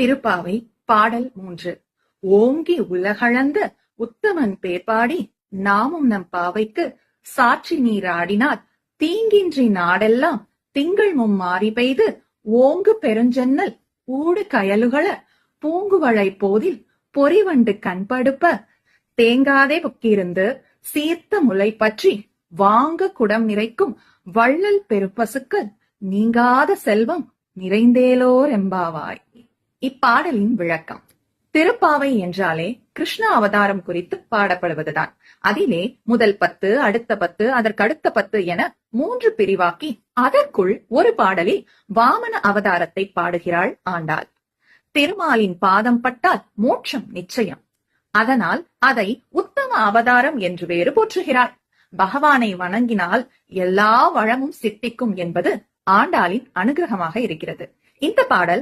திருப்பாவை பாடல் 3. ஓங்கி உலகளந்த உத்தமன் பேர்பாடி நாமும் நம் பாவைக்கு சாற்றி நீர் ஆடினார் தீங்கின்றி நாடெல்லாம் திங்கள் மும்மாறி பெய்து ஓங்கு பெருஞ்சென்னல் ஊடு கயலுகள பூங்குவளை போதில் பொறிவண்டு கண்படுப்ப தேங்காதே புக்கிருந்து சீர்த்த முலை பற்றி வாங்க குடம் நிறைக்கும் வள்ளல் பெருப்பசுக்கள் நீங்காத செல்வம் நிறைந்தேலோர் எம்பாவாய். இப்பாடலின் விளக்கம். திருப்பாவை என்றாலே கிருஷ்ண அவதாரம் குறித்து பாடப்படுவதுதான். அதிலே முதல் 10, அடுத்த 10, அதற்கடுத்த 10 என 3 பிரிவாக்கி அதற்குள் ஒரு பாடலில் வாமன அவதாரத்தை பாடுகிறாள் ஆண்டாள். திருமாலின் பாதம் பட்டால் மோட்சம் நிச்சயம். அதனால் அதை உத்தம அவதாரம் என்று வேறு போற்றுகிறாள். பகவானை வணங்கினால் எல்லா வளமும் சித்திக்கும் என்பது ஆண்டாளின் அனுகிரகமாக இருக்கிறது. இந்த பாடல்